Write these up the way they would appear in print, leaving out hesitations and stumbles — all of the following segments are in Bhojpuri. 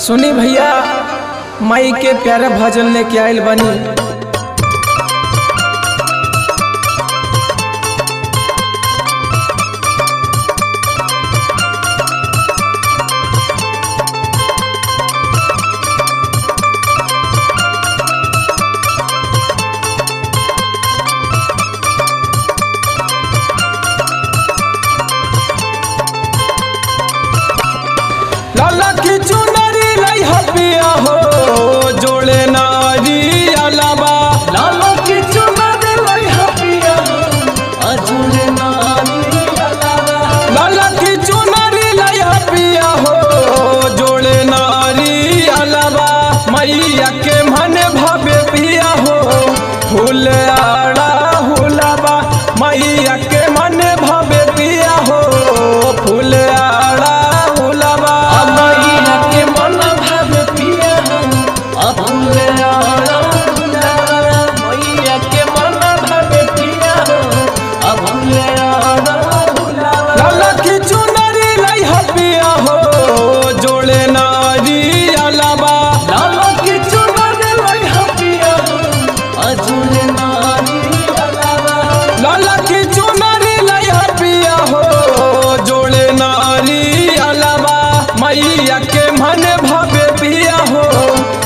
सुनी भैया माई के प्यारा भजन लेके आयल बनी। लाला की चुनरी लाई हपिया हो जोड़े नारी अलावा। लाला की चुनरी लाई हपिया हो जोड़े नारी अलावा। लाला की चुनरी लाई हपिया हो जोड़े नारी अलावा। मैया के मन भावे पिया हो फूल आड़ा हुलाबा। मैया के मन भावे पिया हो फूल आड़ा हुलाबा। मैया के मन भावे पिया हो फूल आड़ा हुलाबा। मैया के मन भावे पिया हो फूल आड़ा हुलाबा। लाला की चुनरी लाई हपिया हो जोड़े नारी अलावा। लाला की चुनरी लाई हपिया हो जोड़े नारी अलावा। लाला की चुनरी लाई हपिया हो जोड़े नारी अलावा। मैया के मन भावे पिया हो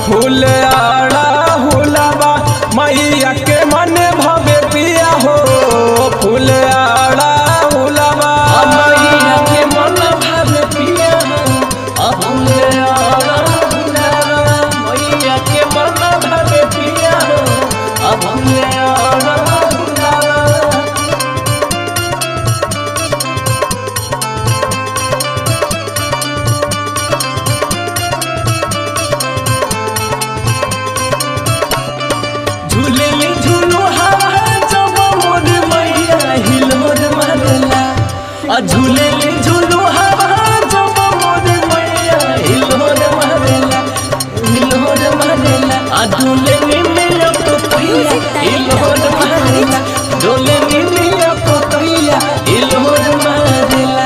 फूल आड़ा हुलाबा। मैया के मन भावे पिया हो फूल आड़ा हुलाबा। मैया के मन भावे पिया हो फूल आड़ा हुलाबा। मैया के मन भावे पिया हो फूल आड़ा हुलाबा। झूलेली झूलू हवा जब मोर मैया हिलोर मारेला। झूलेली झूलू हवा जब मोर मैया हिलोर मारेला। हिलोर मारेला झूलेली मिया पोतैया हिलोर मारेला। झूलेली मिया पोतैया हिलोर मारेला।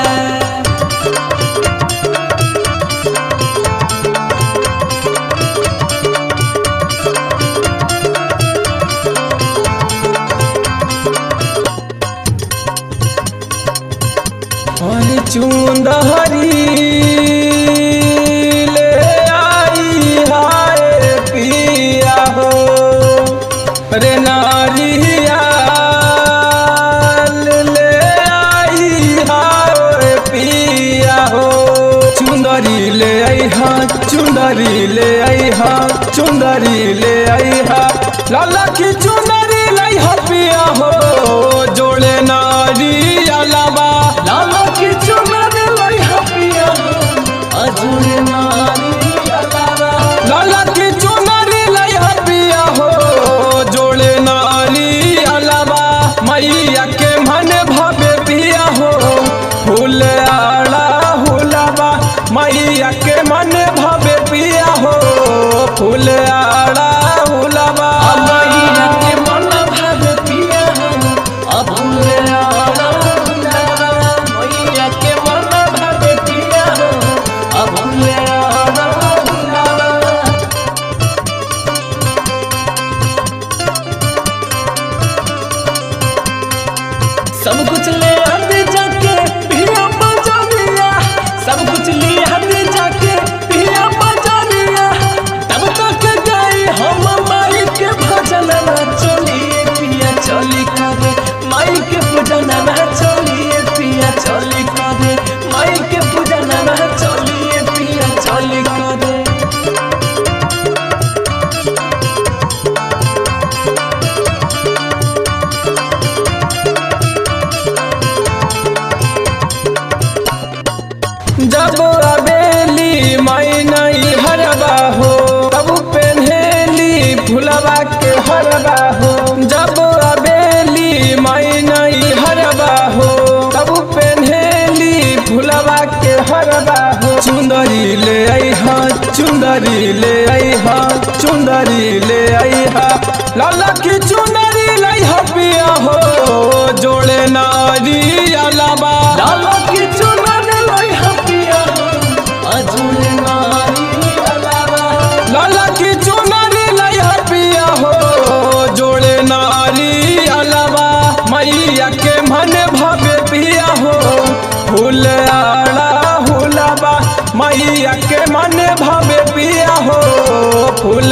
अरे चुंदहरी ले आई हाय पिया हो रे नारिया ले आई हाय पिया हो। चुंदरी ले आई हा चुंदरी ले आई हा चुंदरी ले आई हा। लाला की चुनरी लाई हा पिया हो जोड़े नारी अलावा। लाला की चुनरी लाई हपिया हो जोड़े नारी अलावा। लाला की चुनरी लाई हपिया हो जोड़े नारी अलावा। मैया के मन भावे पिया हो फूल आड़ा हुलाबा। मैया के मन भावे पिया हो फूल आड़ा हुलाबा। मैया के मन भावे पिया हो फूल आड़ा हुलाबा। मैया के मन भावे पिया हो फूल आड़ा हुलाबा। सब कुछ ले आते जाके पिया बजा लिया। सब कुछ ले आते जाके पिया बजा लिया। तब तक गए हम माई के भजन ना चलिए पिया चली करे। माई के पूजन ना चलिए पिया चली करे। माई के पूजन ना चलिए पिया चली करे। जब अबेली माई नहीं हरबा हो तब पेन्हेली फुलवा के हरबा हो। जब अबेली माई नहीं हरबा हो तब पेन्हेली फुलवा के हरबा हो। चुंदरी ले आई हा चुंदरी ले आई हा चुंदरी ले आई हा। लाला की चुनरी लाई हपिया हो जोड़े नारी अलावा। लाला की चुनरी लाई हपिया हो जोड़े नारी अलावा। मैया के मन भावे पिया हो फूल